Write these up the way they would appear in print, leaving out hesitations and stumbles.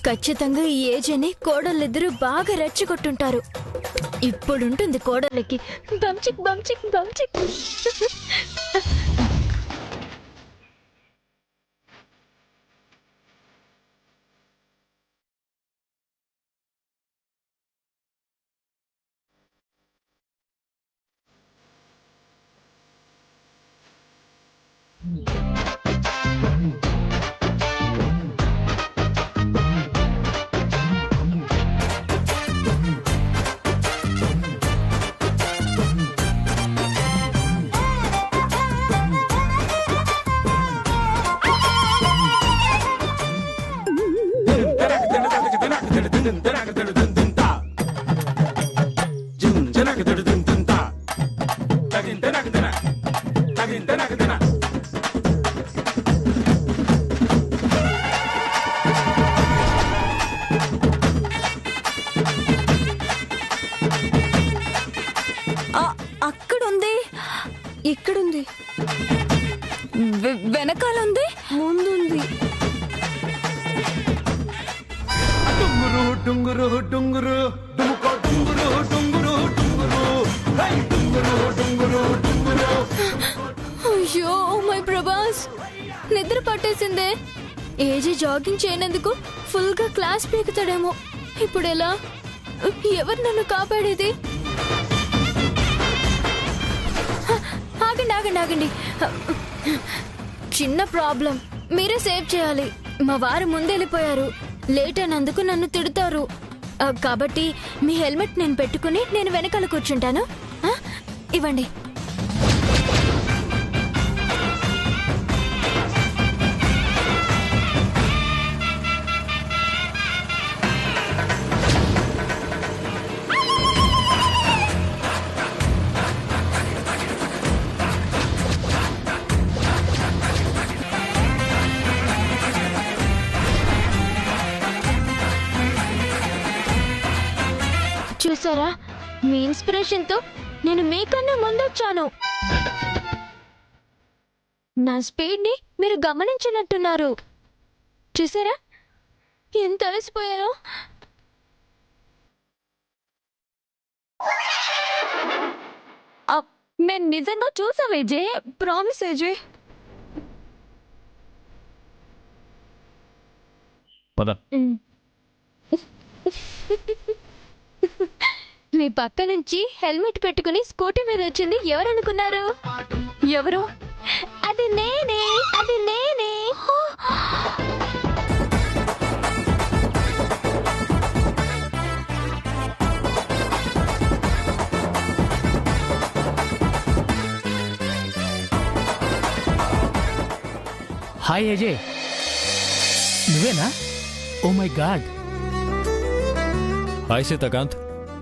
ఖచ్చితంగా ఈ ఏజ్ అని కోడళ్ళిద్దరూ బాగా రెచ్చగొట్టుంటారు. ఇప్పుడుంటుంది కోడళ్ళకి బంచిక్ బంచిక్ బంచిక్. అక్కడుంది, ఇక్కడుంది, వెనకాలంది, ముందుంది. డుంగురు డుంగురు డుంగురు డుముకో డుంగురు డుంగురు డుంగురు హై డుంగురు డుంగురు డుంగురు. అయ్యో మై ప్రభాస్, నిద్ర పట్టేసిందే. ఏజీ జాగింగ్ చేయనందుకు ఫుల్ గా క్లాస్ పీకుతాడేమో. ఇప్పుడు ఎలా? ఎవరు నన్ను కాపాడేది? ఆగండి ఆగండి ఆగండి, చిన్న ప్రాబ్లం. మీరే సేవ్ చేయాలి. మా వారు ముందెళ్ళిపోయారు. లేట్ అయినందుకు నన్ను తిడతారు. కాబట్టి మీ హెల్మెట్ నేను పెట్టుకుని నేను వెనకాల కూర్చుంటాను. ఇవ్వండి. చూసారా, మీ ఇన్స్పిరేషన్ తో నేను మీకన్నా ముందొచ్చాను. నా స్పీడ్ ని మీరు గమనించినట్టున్నారు. చూసారా ఎంత అలసిపోయారో. మేము నిజంగా చూసాం విజయ్, ప్రామిస్ విజయ్. మీ పక్క నుంచి హెల్మెట్ పెట్టుకుని స్కూటీ మీద వచ్చింది ఎవరనుకున్నారు? ఎవరు? అది నేనే, అది నేనే. హాయ్ అజయ్, నువ్వేనా? Oh my God. Hi Sitakant,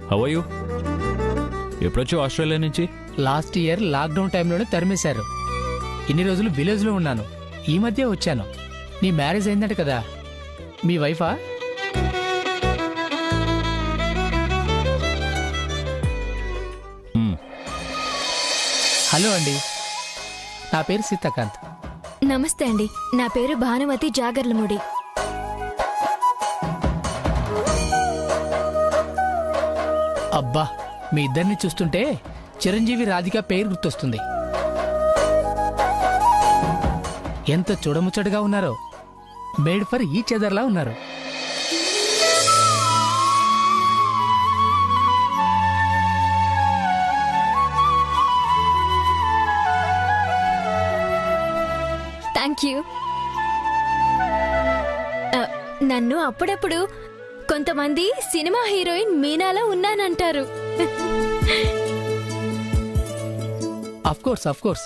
how are you? ఎప్పుడొచ్చావు ఆస్ట్రేలియా నుంచి? లాస్ట్ ఇయర్ లాక్డౌన్ టైంలోనే తరిమేశారు. ఇన్ని రోజులు విలేజ్లో ఉన్నాను. ఈ మధ్య వచ్చాను. నీ మ్యారేజ్ అయిందంట కదా, మీ వైఫా? హలో అండి, నా పేరు సీతాకాంత్. నమస్తే అండి, నా పేరు భానుమతి జాగర్లముడి. అబ్బా, మీ ఇద్దరిని చూస్తుంటే చిరంజీవి రాధిక పేరు గుర్తొస్తుంది. ఎంత చూడముచ్చటగా ఉన్నారో. మేడ్ ఫర్ ఈచ్ అదర్లా ఉన్నారు. Thank you. నన్ను అప్పుడప్పుడు కొంతమంది సినిమా హీరోయిన్ మీనాలా ఉన్నానంటారు. Of course.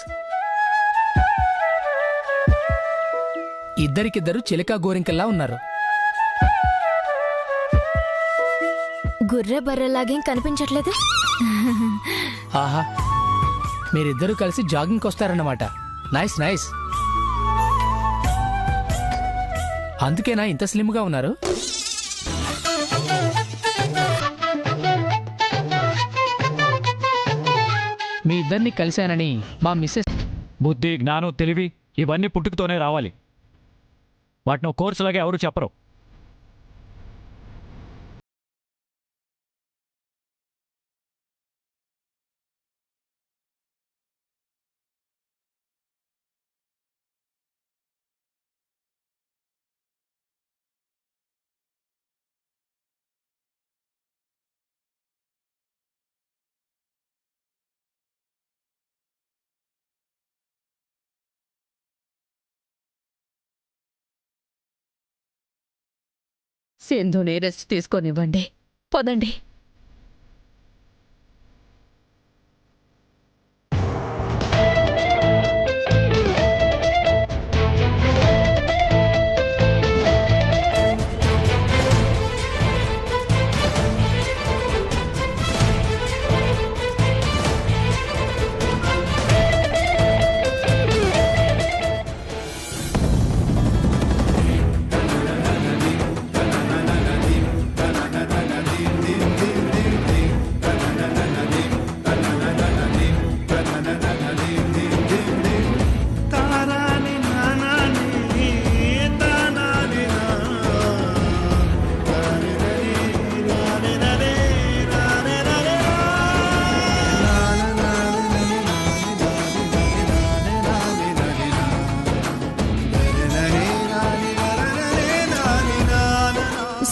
ఇద్దరికిద్దరు చిలకా గోరింకల్లా ఉన్నారు. గుర్రె బర్రెలాగేం కనిపించట్లేదు. ఆహా, మీరిద్దరూ కలిసి జాగింగ్కి వస్తారన్నమాట. Nice nice. అందుకేనా ఇంత స్లిమ్గా ఉన్నారు? మీ ఇద్దరిని కలిశానని మా మిస్సెస్ బుద్ధి, జ్ఞానం, తెలివి ఇవన్నీ పుట్టుకతోనే రావాలి. వాటిని కోర్సులాగా ఎవరు చెప్పరు. సింధుని రెస్ట్ తీసుకొనివ్వండి. పదండి.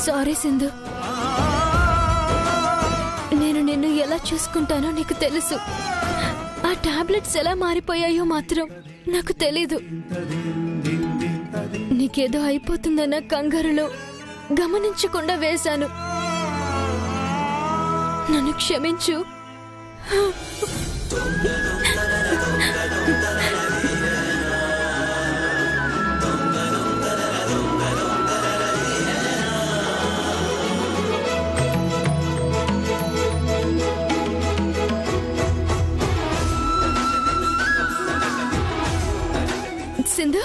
సారీ సింధు, నేను నిన్ను ఎలా చూసుకుంటానో నీకు తెలుసు. ఆ టాబ్లెట్స్ ఎలా మారిపోయాయో మాత్రం నాకు తెలీదు. నీకేదో అయిపోతుందన్న కంగారులో గమనించకుండా వేశాను. నన్ను క్షమించు. సింధు,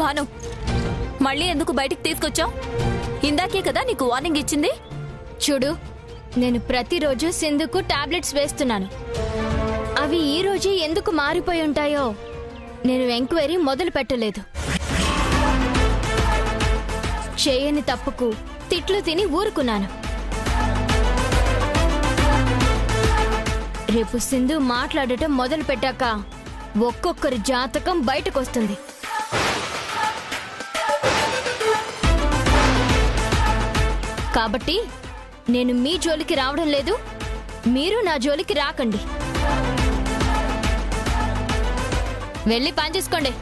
భాను, మళ్ళీ ఎందుకు బయటికి తీసుకొచ్చావు? ఇందాకే కదా నీకు వార్నింగ్ ఇచ్చింది. చూడు, నేను ప్రతిరోజు సింధుకు టాబ్లెట్స్ వేస్తున్నాను. అవి ఈ రోజే ఎందుకు మారిపోయి ఉంటాయో నేను ఎంక్వైరీ మొదలు పెట్టలేదు. చేయని తప్పుకు తిట్లు తిని ఊరుకున్నాను. రేపు సింధు మాట్లాడటం మొదలు పెట్టాక ఒక్కొక్కరి జాతకం బయటకొస్తుంది. కాబట్టి నేను మీ జోలికి రావడం లేదు, మీరు నా జోలికి రాకండి. వెళ్ళి పని చేసుకోండి.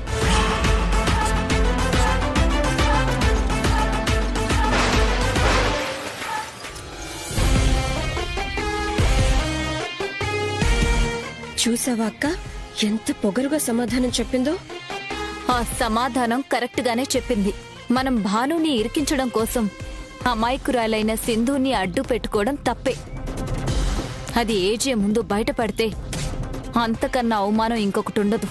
చూసావా అక్క, ఎంత పొగరుగా సమాధానం చెప్పిందో? ఆ సమాధానం కరెక్ట్ గానే చెప్పింది. మనం భానుని ఇరికించడం కోసం అమాయకురాలైన సింధుని అడ్డు పెట్టుకోవడం తప్పే. అది ఏజే ముందు బయటపడితే అంతకన్నా అవమానం ఇంకొకటి ఉండదు.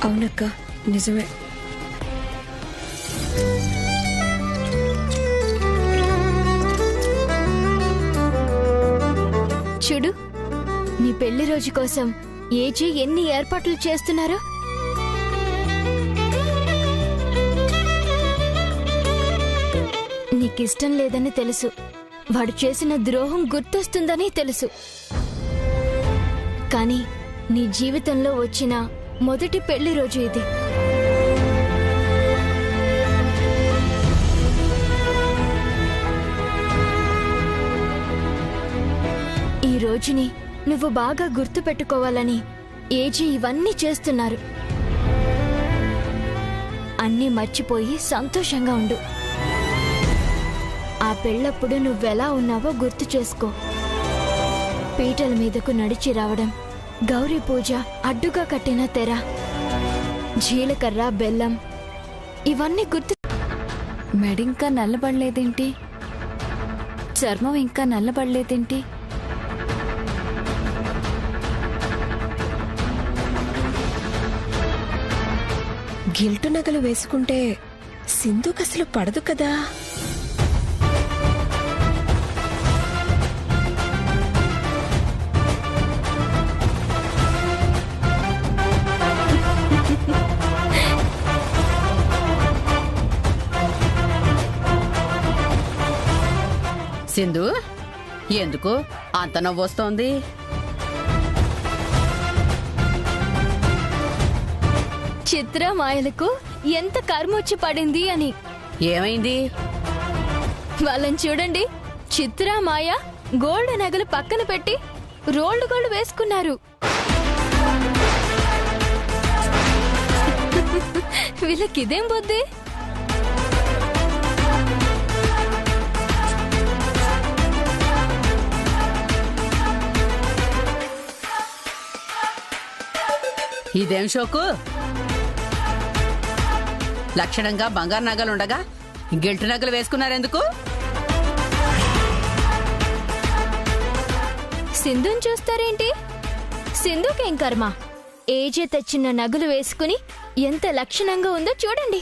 అవునక్క, నిజమే. చూడు, నీ పెళ్లి రోజు కోసం ఏజే ఎన్ని ఏర్పాట్లు చేస్తున్నారో. నీకిష్టం లేదని తెలుసు, వాడు చేసిన ద్రోహం గుర్తొస్తుందని తెలుసు. కానీ నీ జీవితంలో వచ్చిన మొదటి పెళ్లి రోజు ఇది. ఈ రోజుని నువ్వు బాగా గుర్తు పెట్టుకోవాలని ఏజీ ఇవన్నీ చేస్తున్నారు. అన్నీ మర్చిపోయి సంతోషంగా ఉండు. ఆ పెళ్ళప్పుడు నువ్వెలా ఉన్నావో గుర్తు చేసుకో. పీటల మీదకు నడిచి రావడం, గౌరీ పూజ, అడ్డుగా కట్టిన తెర, జీలకర్ర, బెల్లం, ఇవన్నీ గుర్తు. మెడింకా నల్లబడలేదేంటి? చర్మం ఇంకా నల్లబడలేదేంటి? గిల్టు నగలు వేసుకుంటే సింధుకు అసలు పడదు కదా. సింధు, ఎందుకు అంత నవ్వొస్తోంది? చిత్రమాయలకు ఎంత కర్మొచ్చి పడింది అని. ఏమైంది? వాళ్ళని చూడండి, చిత్రమాయ గోల్డ్ నగలు పక్కన పెట్టి రోల్డ్ గోల్డ్ వేసుకున్నారు. వీళ్ళకిదేం బుద్ధి? ఇదేం షోకు? లక్షణంగా బంగారు నగలుండగా గిల్టు నగలు వేసుకున్నారెందుకు? సింధుని చూస్తారేంటి? సింధుకేం కర్మ? ఏజే తెచ్చిన నగలు వేసుకుని ఎంత లక్షణంగా ఉందో చూడండి.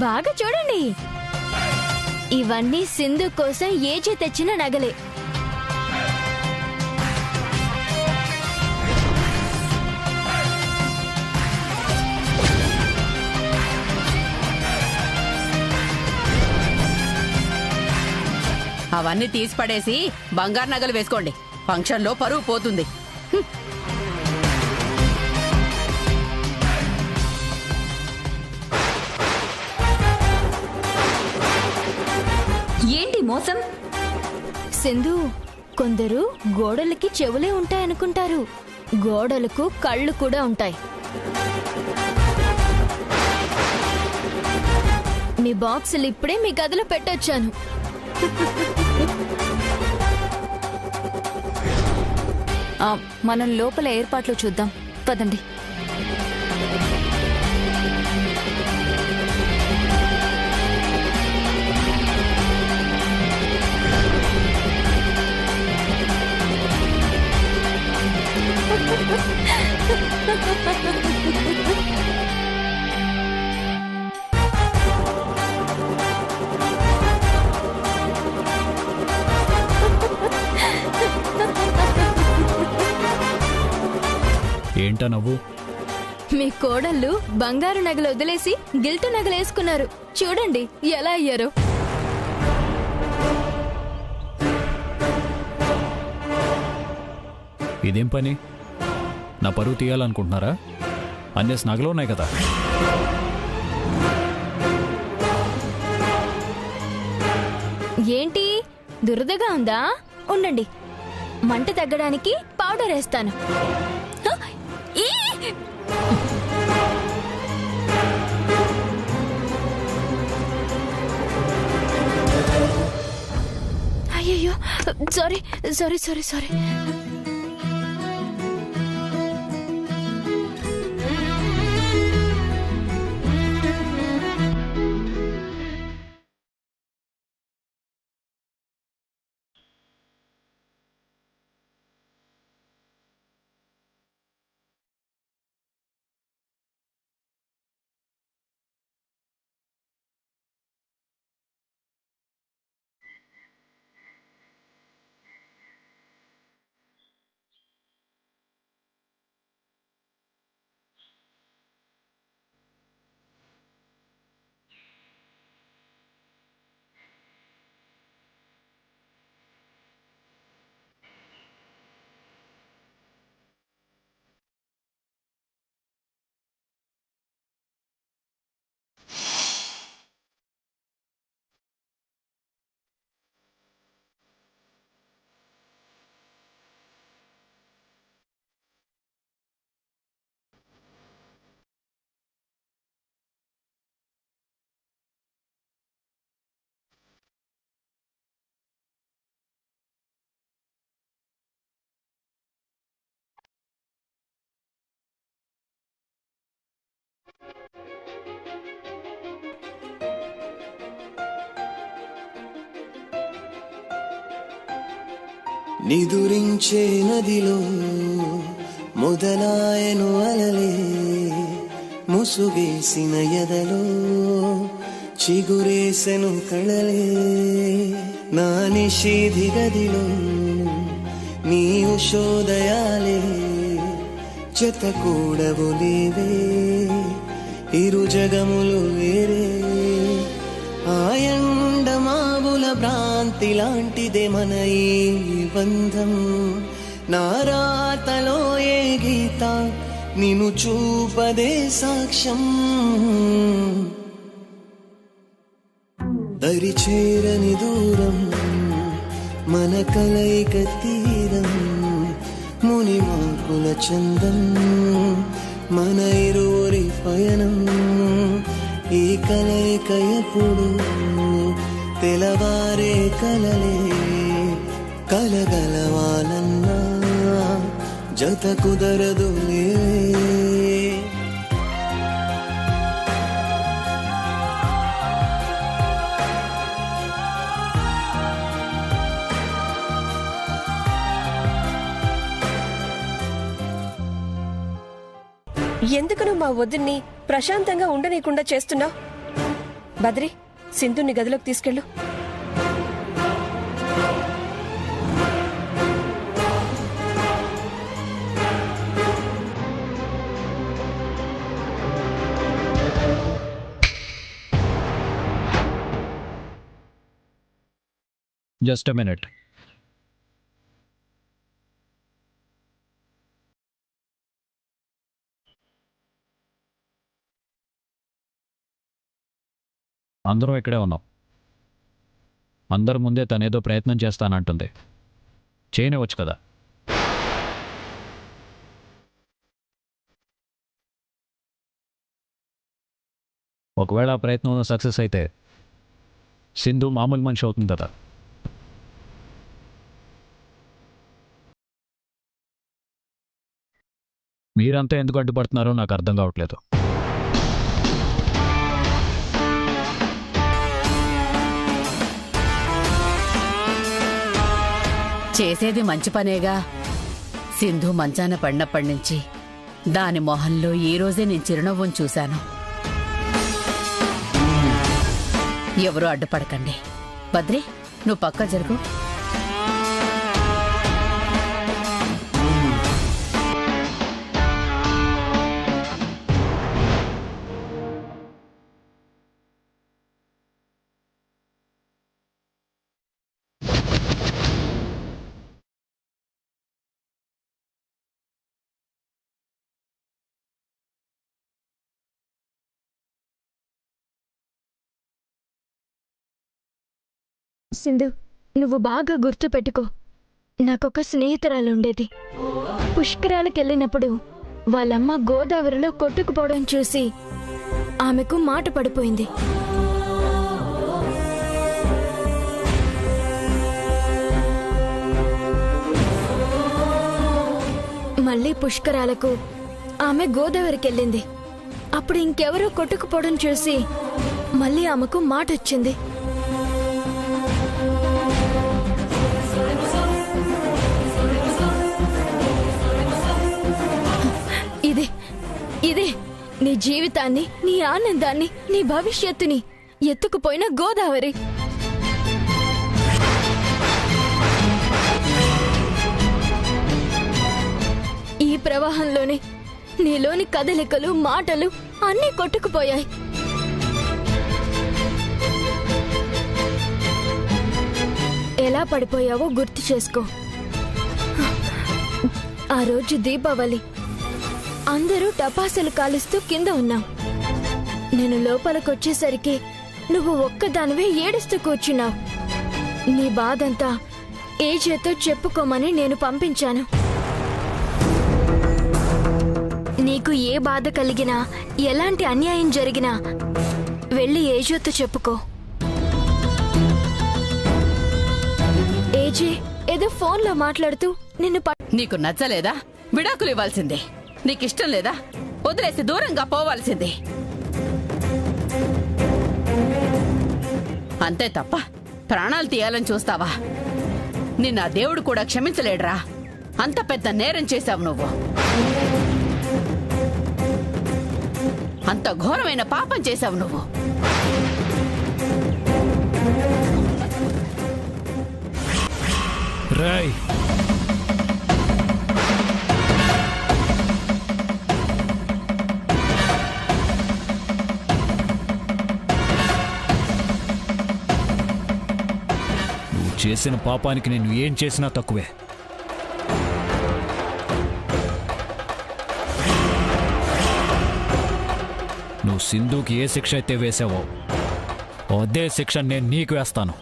బాగా చూడండి. ఇవన్నీ సింధు కోసం ఏజే తెచ్చిన నగలే. అవన్నీ తీసి పడేసి బంగారు నగలు వేసుకోండి. ఫంక్షన్లో పరువు పోతుంది. ఏంటి మోసం? సింధు, కొందరు గోడలకి చెవులే ఉంటాయనుకుంటారు. గోడలకు కళ్ళు కూడా ఉంటాయి. మీ బాక్సులు ఇప్పుడే మీ గదిలో పెట్టొచ్చాను. మనం లోపల ఏర్పాట్లు చూద్దాం పదండి. ఏంటా నవ్వు? మీ కోడళ్ళు బంగారు నగలు వదిలేసి గిల్టు నగలు వేసుకున్నారు. చూడండి ఎలా అయ్యారో. ఇదేం పని? నా పరువు తీయాలనుకుంటున్నారా? అన్ని నగలు ఉన్నాయి కదా. ఏంటి దురదగా ఉందా? ఉండండి, మంట తగ్గడానికి పౌడర్ వేస్తాను. ఈ! అయ్యయ్యో, సారీ సారీ సారీ సారీ. నిదురించే నదిలో మొదలాయను అలలే, ముసుగేసిన ఎదలో చిగురేసెను కళలే. నా నిషేధి గదిలో నీ ఉషోదయాలే, జత కూడవు లేవే ఇరు జగములు వేరే ఆయండమావుల భ్రాంతి లాంటిదే మన ఈ బంధం నారాతలో ఏ గీత నిన్ను చూపదే సాక్ష్యం దరి చేరని దూరం మన కలయిక తీరం ముని మాకుల చందం మన ఇరువురి పయనం ఈ కలయిక ఎప్పుడు తెలవారే కలలే కలగలవాలన్నా జత కుదరదులే ఎందుకు నువ్వు మా వదిన్ని ప్రశాంతంగా ఉండనీయకుండా చేస్తున్నావు? బద్రి, సింధుని గదిలోకి తీసుకెళ్ళు. Just a minute. అందరం ఇక్కడే ఉన్నాం. అందరి ముందే తనేదో ప్రయత్నం చేస్తానంటుంది. చేయనివచ్చు కదా. ఒకవేళ ఆ ప్రయత్నం సక్సెస్ అయితే సింధు మామూలు మనిషి అవుతుంది కదా. మీరంతా ఎందుకు అడ్డుపడుతున్నారో నాకు అర్థం కావట్లేదు. చేసేది మంచి పనేగా. సింధు మంచాన పడినప్పటి నుంచి దాని మొహంలో ఈ రోజే నేను చిరునవ్వును చూశాను. ఎవరూ అడ్డుపడకండి. బద్రి, నువ్వు పక్క జరుగు. సింధు, నువ్వు బాగా గుర్తు పెట్టుకో. నాకొక స్నేహితురాలు ఉండేది. పుష్కరాలకు వెళ్ళినప్పుడు వాళ్ళమ్మ గోదావరిలో కొట్టుకుపోవడం చూసి ఆమెకు మాట పడిపోయింది. మళ్ళీ పుష్కరాలకు ఆమె గోదావరికి వెళ్ళింది. అప్పుడు ఇంకెవరో కొట్టుకుపోవడం చూసి మళ్ళీ ఆమెకు మాట వచ్చింది. ఇదే నీ జీవితాన్ని, నీ ఆనందాన్ని, నీ భవిష్యత్తుని ఎత్తుకుపోయిన గోదావరి. ఈ ప్రవాహంలోనే నీలోని కదలికలు, మాటలు అన్నీ కొట్టుకుపోయాయి. ఎలా పడిపోయావో గుర్తు చేసుకో. ఆ రోజు దీపావళి. అందరూ టపాసులు కాలుస్తూ కింద ఉన్నాం. నేను లోపలికొచ్చేసరికి నువ్వు ఒక్కదానివే ఏడుస్తూ కూర్చున్నావు. నీ బాధంతా ఏజేతో చెప్పుకోమని నేను పంపించాను. నీకు ఏ బాధ కలిగినా, ఎలాంటి అన్యాయం జరిగినా వెళ్ళి ఏజేతో చెప్పుకో. ఏజే ఏదో ఫోన్లో మాట్లాడుతూ నిన్ను నీకు నచ్చలేదా? విడాకులు ఇవ్వాల్సిందే. నీకిష్టం లేదా? వదిలేసి దూరంగా పోవాల్సిందే. అంతే తప్ప ప్రాణాలు తీయాలని చూస్తావా? నిన్న దేవుడు కూడా క్షమించలేడురా. అంత పెద్ద నేరం చేశావు నువ్వు. అంత ఘోరమైన పాపం చేశావు నువ్వు. రాయ్, చేసిన పాపానికి నేను ఏం చేసినా తక్కువే. నువ్వు సింధుకి ఏ శిక్ష అయితే వేసావో అదే శిక్ష నేను నీకు వేస్తాను.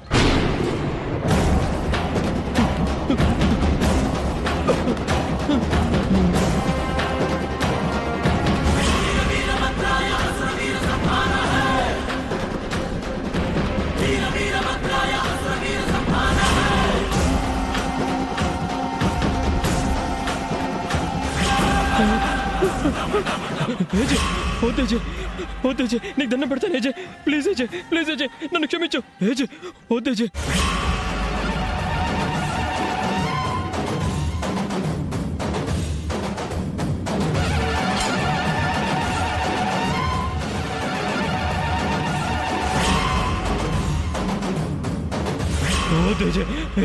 వద్దు నీకు దండం పెడతాను ఏజే. ప్లీజ్ ఏజే, ప్లీజ్ ఏజే, నన్ను క్షమించు ఏజే. వద్దు ఏజే,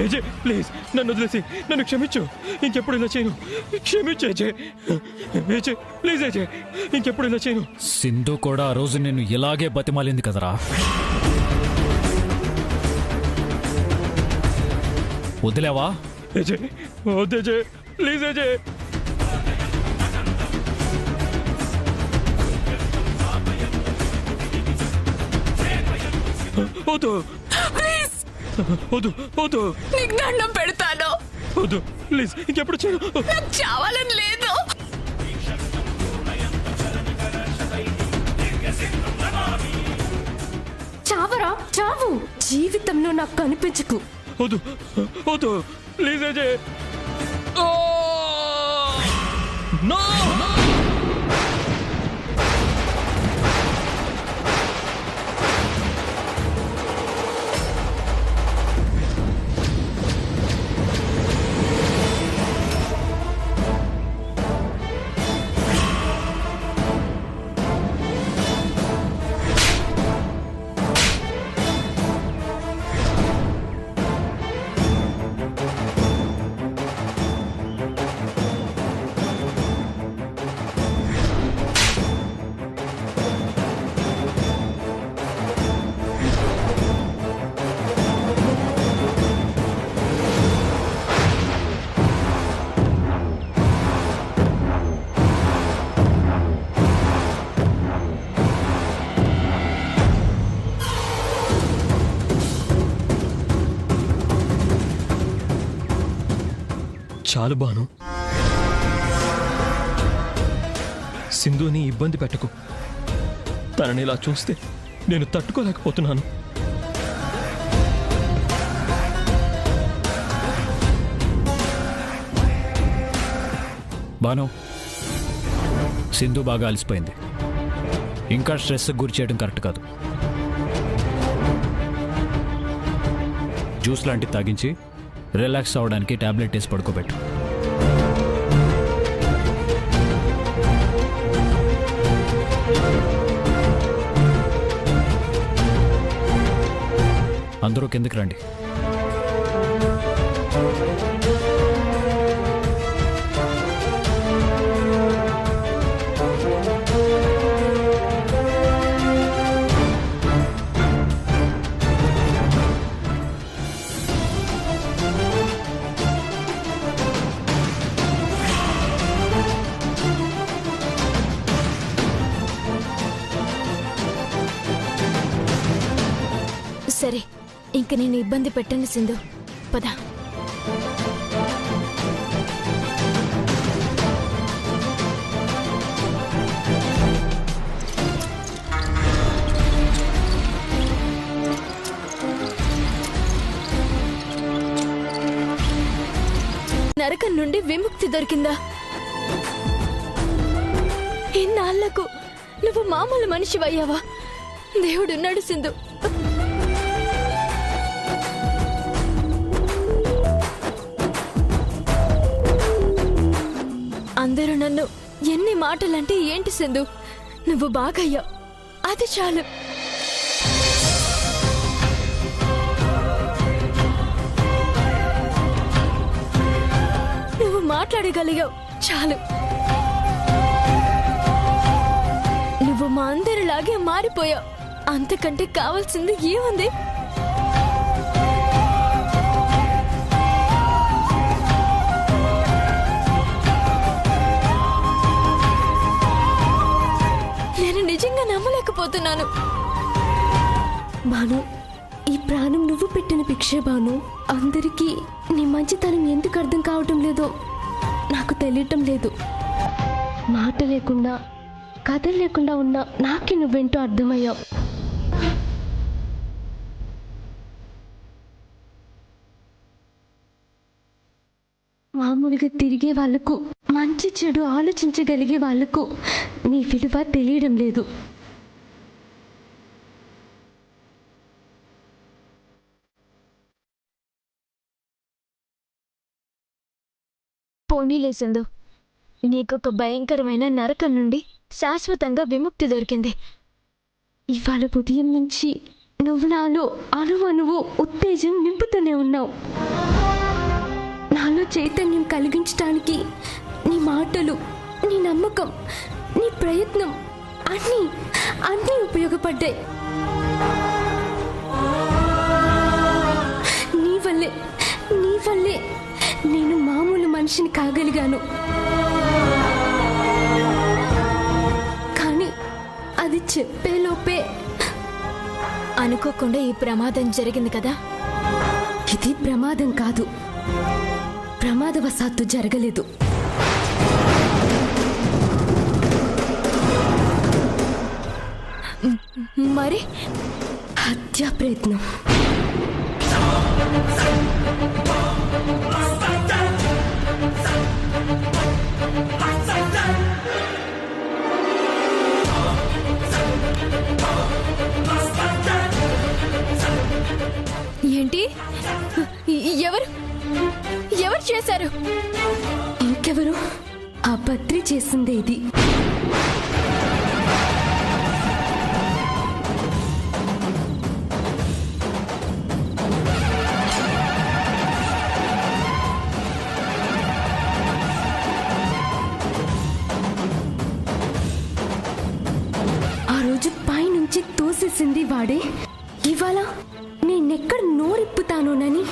ఏజే ప్లీజ్ నన్ను వదిలేసి నన్ను క్షమించు. ఇంకెప్పుడు ఇలా చేయను. క్షమించు ఏజే. ఏజే ప్లీజ్ ఏజే, ఇంకెప్పుడు ఇలా చేయను. సింధు కూడా ఆ రోజు నేను ఇలాగే బతిమాలింది కదరా. వదిలేవా? ఏజే వద్దేజే, ప్లీజ్ ఏజే. వద్దు వద్దు వద్దు, నీకు దండం పెడతాను. వద్దు ప్లీజ్, ఇంకెప్పుడు చేయను. నాకు చావాలని లేదు. చావరా చావు, జీవితంలో నాకు కనిపించకు. వద్దు వద్దు, ప్లీజ్ అజయ్. నో చాలు బాను, సింధుని ఇబ్బంది పెట్టకు. తనని ఇలా చూస్తే నేను తట్టుకోలేకపోతున్నాను. బాను, సింధు బాగా అలసిపోయింది. ఇంకా స్ట్రెస్ గురి చేయడం కరెక్ట్ కాదు. జ్యూస్ లాంటివి తాగించి రిలాక్స్ అవ్వడానికి టాబ్లెట్ వేసి పడుకోబెట్టు. అందరూ కిందకి రండి. సరే, ఇంక నేను ఇబ్బంది పెట్టను సింధు, పద. నరకం నుండి విముక్తి దొరికిందా? ఇన్నాళ్లకు నువ్వు మామూలు మనిషివయ్యావా? దేవుడున్నాడు సింధు. అందరూ నన్ను ఎన్ని మాటలంటే ఏంటి సింధు, నువ్వు బాగయ్యావు, అది చాలు. నువ్వు మాట్లాడగలిగావు, చాలు. నువ్వు మా అందరిలాగే మారిపోయావు, అంతకంటే కావాల్సింది ఏముంది? నమ్మలేకపోతున్నాను. భాను, ఈ ప్రాణం నువ్వు పెట్టిన భిక్షే భాను. అందరికీ నీ మంచితనం ఎందుకు అర్థం కావటం లేదో నాకు తెలియటం లేదు. మాట లేకుండా కథ లేకుండా ఉన్న నాకే నువ్వేంటో అర్థమయ్యావు. మామూలుగా తిరిగే వాళ్లకు, మంచి చెడు ఆలోచించగలిగే వాళ్లకు నీ విలువ తెలియడం లేదు. పోనీలే సింధు, నీకొక భయంకరమైన నరకం నుండి శాశ్వతంగా విముక్తి దొరికింది. ఇవాళ ఉదయం నుంచి నువ్వు నాలో అణువణువు ఉత్తేజం నింపుతూనే ఉన్నావు. నాలో చైతన్యం కలిగించడానికి నీ మాటలు, నీ నమ్మకం, నీ ప్రయత్నం అన్నీ అన్నీ ఉపయోగపడ్డాయి. నీ వల్లే నేను మామూలు మనిషిని కాగలిగాను. కానీ అది చెప్పేలోపే అనుకోకుండా ఈ ప్రమాదం జరిగింది కదా. ఇది ప్రమాదం కాదు, ప్రమాదవశాత్తు జరగలేదు. మరి హత్యా ప్రయత్నం. ఏంటి? ఎవరు చేశారు? ఇంకెవరు? ఆ బద్రి చేసిందే ఇది. ఆ రోజు పైనుంచి తోసేసింది వాడే. ఇవాళ నేనెక్కడ నోరిప్పుతానోనని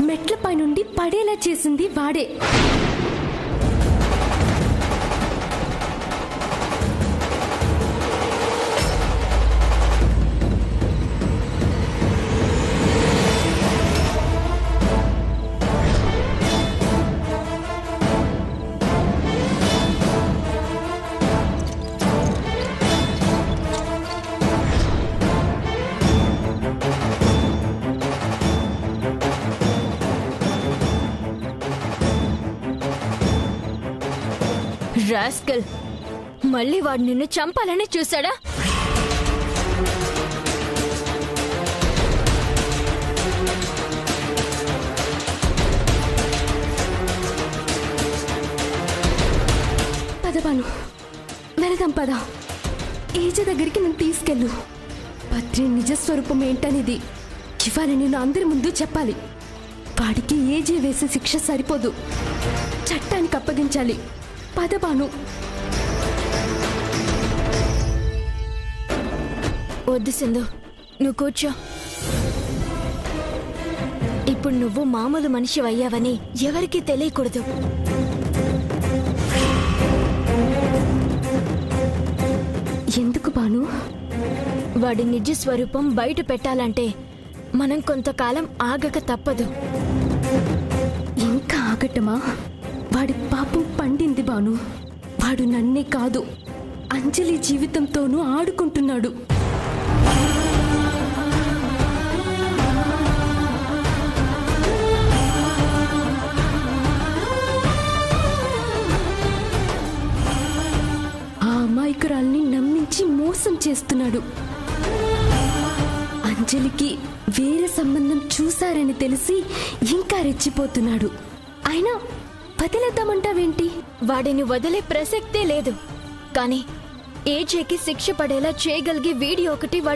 మెట్లపై నుండి పడేలా చేసింది వాడే. రాస్కల్, మళ్ళీ వాడు నిన్ను చంపాలని చూశాడా? పదబాను, వెళదాం పద. ఏజ దగ్గరికి నన్ను తీసుకెళ్ళు. బద్రి నిజస్వరూపం ఏంటనేది ఇవాళ నేను అందరి ముందు చెప్పాలి. వాడికి ఏజే వేసే శిక్ష సరిపోదు, చట్టానికి అప్పగించాలి. పదబాను. వద్దు సింధు, నువ్వు కూర్చో. ఇప్పుడు నువ్వు మామూలు మనిషి అయ్యావని ఎవరికీ తెలియకూడదు. ఎందుకు బాను? వాడి నిజ స్వరూపం బయట పెట్టాలంటే మనం కొంతకాలం ఆగక తప్పదు. ఇంకా ఆగటమా? వాడి పాపం పండింది బాను. వాడు నన్నే కాదు, అంజలి జీవితంతోనూ ఆడుకుంటున్నాడు. ఆ అమాయకురాల్ని నమ్మించి మోసం చేస్తున్నాడు. అంజలికి వేరే సంబంధం చూశారని తెలిసి ఇంకా రెచ్చిపోతున్నాడు. అయినా వదిలేద్దామంటావేంటి? వాడిని వదిలే ప్రసక్తే లేదు. కానీ ఏజేకి శిక్ష పడేలా చేయగలిగే వీడియో ఒకటి వాడి